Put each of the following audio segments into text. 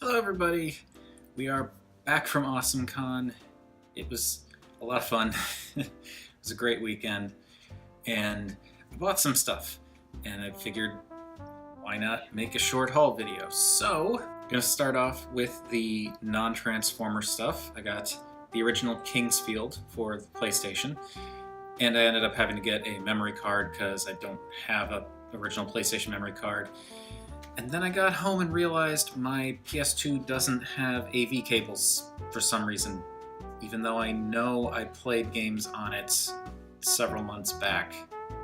Hello everybody! We are back from AwesomeCon. It was a lot of fun. It was a great weekend, and I bought some stuff, and I figured why not make a short haul video. So, I'm going to start off with the non-Transformer stuff. I got the original Kingsfield for the PlayStation, and I ended up having to get a memory card because I don't have an original PlayStation memory card. And then I got home and realized my PS2 doesn't have AV cables for some reason, even though I know I played games on it several months back,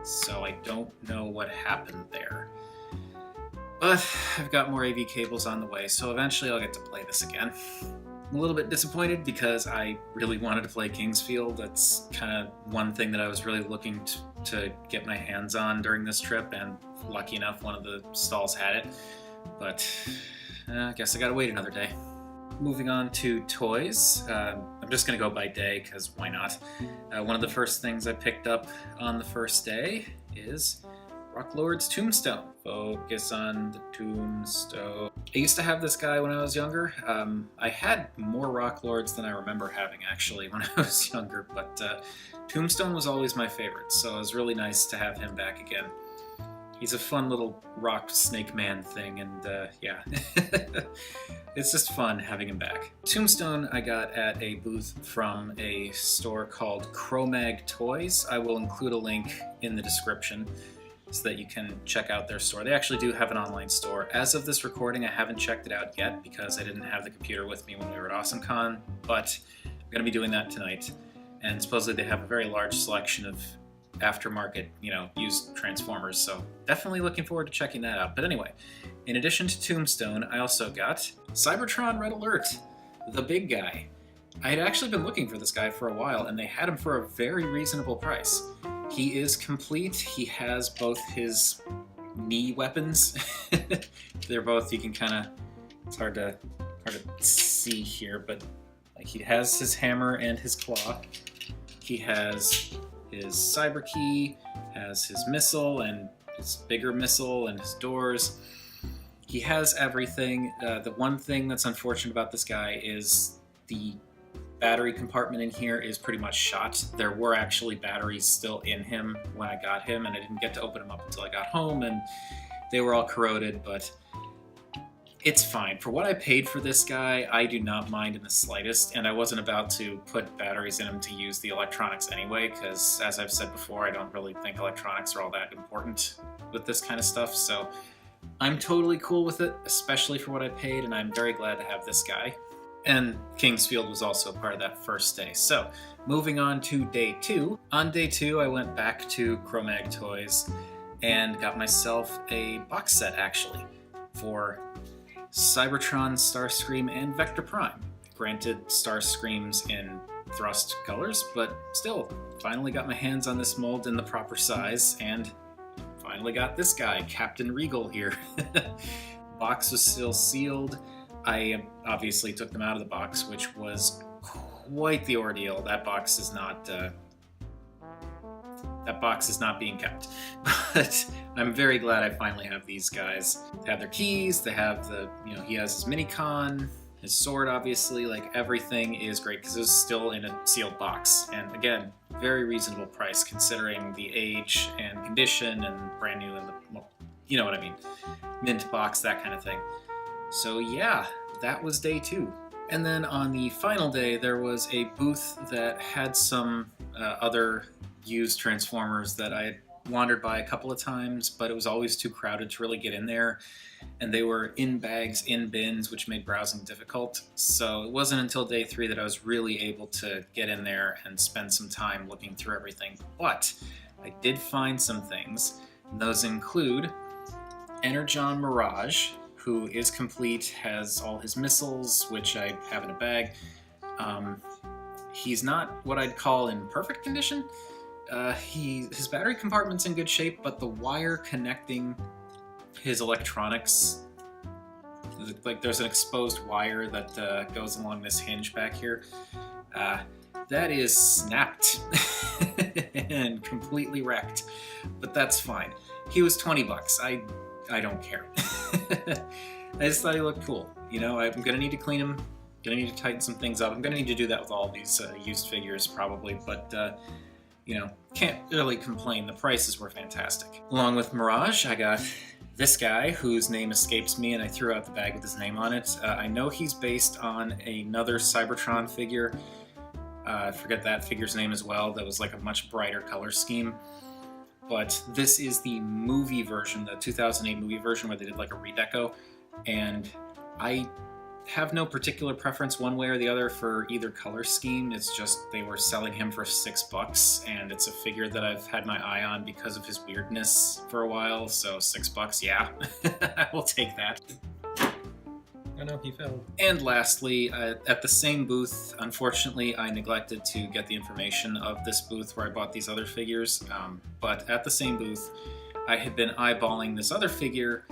so I don't know what happened there. But I've got more AV cables on the way, so eventually I'll get to play this again. I'm a little bit disappointed because I really wanted to play Kingsfield. That's kind of one thing that I was really looking to get my hands on during this trip, and lucky enough one of the stalls had it. But I guess I gotta wait another day. Moving on to toys. I'm just gonna go by day because why not? One of the first things I picked up on the first day is Rocklord's Tombstone. Focus on the tombstone. I used to have this guy when I was younger. I had more Rocklords than I remember having actually when I was younger, but Tombstone was always my favorite, so it was really nice to have him back again. He's a fun little rock snake man thing, and yeah, it's just fun having him back. Tombstone I got at a booth from a store called Chromag Toys. I will include a link in the description so that you can check out their store. They actually do have an online store. As of this recording, I haven't checked it out yet because I didn't have the computer with me when we were at AwesomeCon, but I'm going to be doing that tonight. And supposedly they have a very large selection of aftermarket, used Transformers, so definitely looking forward to checking that out. But anyway, in addition to Tombstone, I also got Cybertron Red Alert, the big guy. I had actually been looking for this guy for a while, and they had him for a very reasonable price. He is complete. He has both his knee weapons. They're both, you can kind of, it's hard to see here, but like he has his hammer and his claw. He has his cyber key, has his missile and his bigger missile and his doors. He has everything. The one thing that's unfortunate about this guy is the battery compartment in here is pretty much shot. There were actually batteries still in him when I got him, and I didn't get to open them up until I got home, and they were all corroded, but it's fine. For what I paid for this guy, I do not mind in the slightest, and I wasn't about to put batteries in him to use the electronics anyway, because as I've said before, I don't really think electronics are all that important with this kind of stuff, so I'm totally cool with it, especially for what I paid, and I'm very glad to have this guy. And Kingsfield was also part of that first day. So, moving on to day 2. On day 2, I went back to Chromag Toys and got myself a box set, actually, for Cybertron, Starscream, and Vector Prime. Granted, Starscream's in thrust colors, but still, finally got my hands on this mold in the proper size, and finally got this guy, Captain Regal here. Box was still sealed. I obviously took them out of the box, which was quite the ordeal. That box is not being kept. But I'm very glad I finally have these guys. They have their keys, they have he has his mini-con, his sword obviously, like everything is great because it's still in a sealed box. And again, very reasonable price considering the age and condition and brand new and you know what I mean, mint box, that kind of thing. So yeah, that was day 2. And then on the final day, there was a booth that had some other used Transformers that I had wandered by a couple of times, but it was always too crowded to really get in there. And they were in bags, in bins, which made browsing difficult. So it wasn't until day 3 that I was really able to get in there and spend some time looking through everything. But I did find some things. And those include Energon Mirage, who is complete, has all his missiles, which I have in a bag. He's not what I'd call in perfect condition. His battery compartment's in good shape, but the wire connecting his electronics, like there's an exposed wire that goes along this hinge back here, that is snapped and completely wrecked, but that's fine. He was $20. I don't care. I just thought he looked cool. You know, I'm gonna need to clean them. Gonna need to tighten some things up. I'm gonna need to do that with all these used figures probably, but you know, can't really complain. The prices were fantastic. Along with Mirage, I got this guy whose name escapes me, and I threw out the bag with his name on it. I know he's based on another Cybertron figure. I forget that figure's name as well. That was like a much brighter color scheme. But this is the movie version, the 2008 movie version where they did like a redeco. And I have no particular preference one way or the other for either color scheme. It's just they were selling him for $6, and it's a figure that I've had my eye on because of his weirdness for a while, so $6, yeah. I will take that. Oh no, he fell. And lastly, at the same booth, unfortunately, I neglected to get the information of this booth where I bought these other figures, but at the same booth, I had been eyeballing this other figure,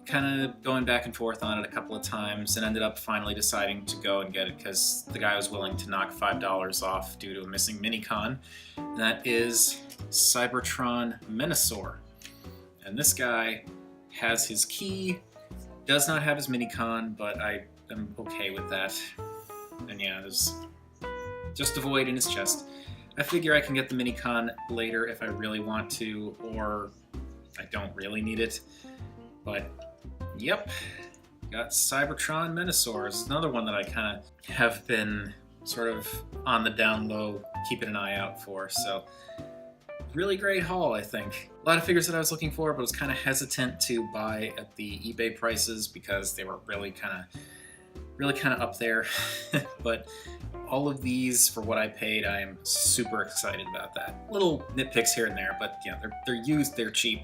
kind of going back and forth on it a couple of times, and ended up finally deciding to go and get it because the guy was willing to knock $5 off due to a missing mini-con. And that is Cybertron Menasor. And this guy has his key, does not have his mini-con, but I am okay with that. And yeah, there's just a void in his chest. I figure I can get the mini-con later if I really want to, or I don't really need it. But yep, got Cybertron Menasor. This is another one that I kind of have been sort of on the down low, keeping an eye out for. So really great haul, I think. A lot of figures that I was looking for, but was kind of hesitant to buy at the eBay prices because they were really kind of up there. But all of these, for what I paid, I am super excited about that. Little nitpicks here and there, but yeah, they're used, they're cheap.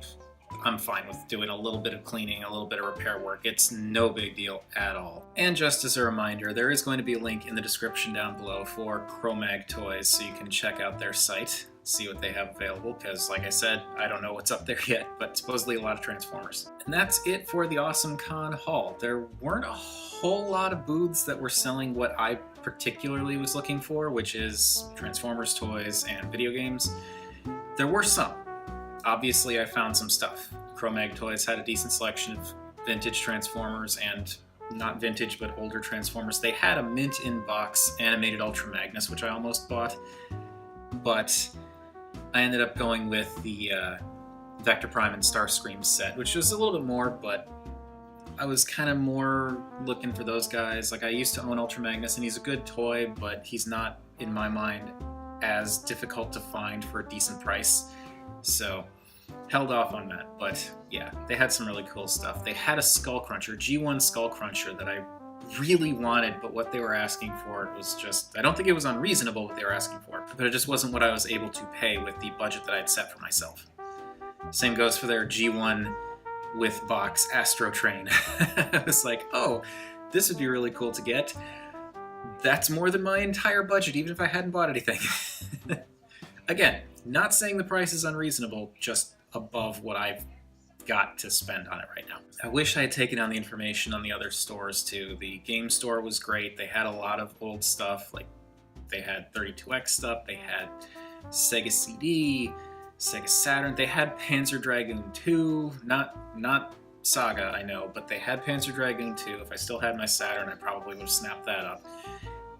I'm fine with doing a little bit of cleaning, a little bit of repair work. It's no big deal at all. And just as a reminder, there is going to be a link in the description down below for Chromag Toys, so you can check out their site, see what they have available, because like I said, I don't know what's up there yet, but supposedly a lot of Transformers. And that's it for the AwesomeCon haul. There weren't a whole lot of booths that were selling what I particularly was looking for, which is Transformers toys and video games. There were some. Obviously, I found some stuff. Chromag Toys had a decent selection of vintage Transformers and not vintage, but older Transformers. They had a mint-in-box animated Ultra Magnus, which I almost bought, but I ended up going with the Vector Prime and Starscream set, which was a little bit more, but I was kind of more looking for those guys. Like, I used to own Ultra Magnus, and he's a good toy, but he's not, in my mind, as difficult to find for a decent price. So, held off on that, but yeah, they had some really cool stuff. They had a Skull Cruncher, G1 Skull Cruncher, that I really wanted, but what they were asking for it was just, I don't think it was unreasonable what they were asking for, but it just wasn't what I was able to pay with the budget that I'd set for myself. Same goes for their G1 with box Astro Train. I was like, oh, this would be really cool to get. That's more than my entire budget, even if I hadn't bought anything. Again, not saying the price is unreasonable, just above what I've got to spend on it right now. I wish I had taken down the information on the other stores too. The game store was great. They had a lot of old stuff, like they had 32X stuff, they had Sega CD, Sega Saturn, they had Panzer Dragoon 2, not Saga, I know, but they had Panzer Dragoon 2. If I still had my Saturn, I probably would have snapped that up.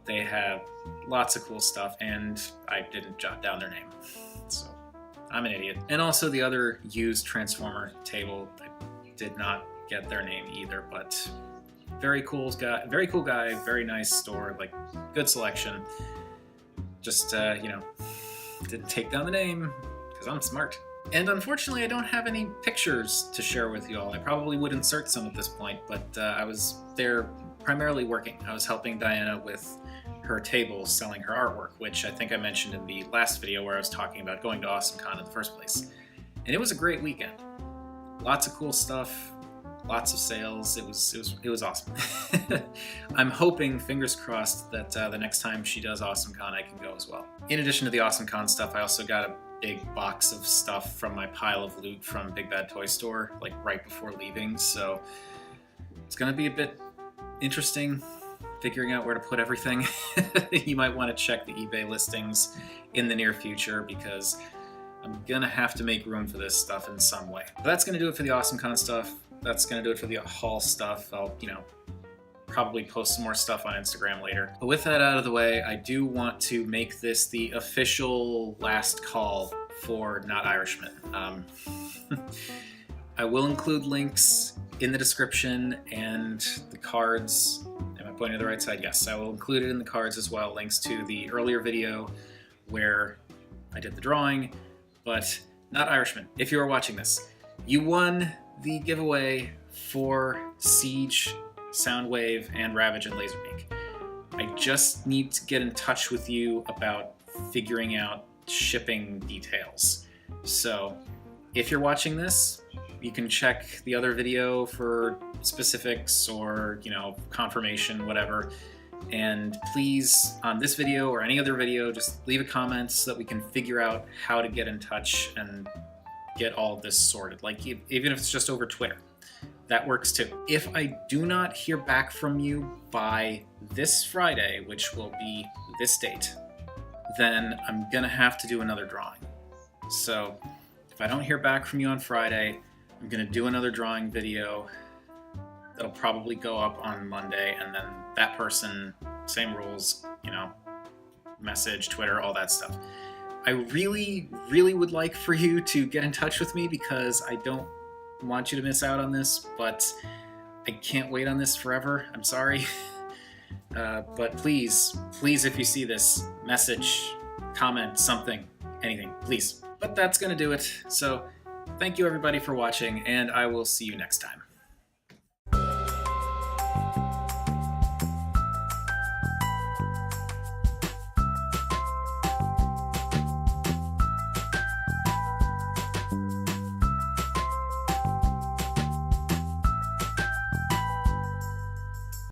They have lots of cool stuff, and I didn't jot down their name, so I'm an idiot. And also the other used Transformer table, I did not get their name either, but very cool guy, very nice store, like good selection. Just, you know, didn't take down the name, because I'm smart. And unfortunately, I don't have any pictures to share with you all. I probably would insert some at this point, but I was there primarily working. I was helping Diana with her table, selling her artwork, which I think I mentioned in the last video where I was talking about going to AwesomeCon in the first place. And it was a great weekend. Lots of cool stuff, lots of sales. It was awesome. I'm hoping, fingers crossed, that the next time she does AwesomeCon, I can go as well. In addition to the AwesomeCon stuff, I also got a big box of stuff from my pile of loot from Big Bad Toy Store, like right before leaving, so it's gonna be a bit interesting figuring out where to put everything. You might want to check the eBay listings in the near future because I'm gonna have to make room for this stuff in some way. But that's gonna do it for the AwesomeCon stuff. That's gonna do it for the haul stuff. I'll, you know, probably post some more stuff on Instagram later. But with that out of the way, I do want to make this the official last call for Not Irishmen. I will include links in the description and the cards. Am I pointing to the right side? Yes, I will include it in the cards as well. Links to the earlier video where I did the drawing, but Not Irishmen, if you are watching this, you won the giveaway for Siege, Soundwave, and Ravage and Laserbeak. I just need to get in touch with you about figuring out shipping details. So if you're watching this, you can check the other video for specifics or, confirmation, whatever. And please, on this video or any other video, just leave a comment so that we can figure out how to get in touch and get all this sorted. Like, even if it's just over Twitter, that works too. If I do not hear back from you by this Friday, which will be this date, then I'm gonna have to do another drawing. So if I don't hear back from you on Friday, I'm gonna do another drawing video that'll probably go up on Monday, and then that person, same rules, message, Twitter, all that stuff. I really, really would like for you to get in touch with me because I don't want you to miss out on this, but I can't wait on this forever. I'm sorry. But please, if you see this, message, comment, something, anything, please. But that's gonna do it. So thank you everybody for watching, and I will see you next time.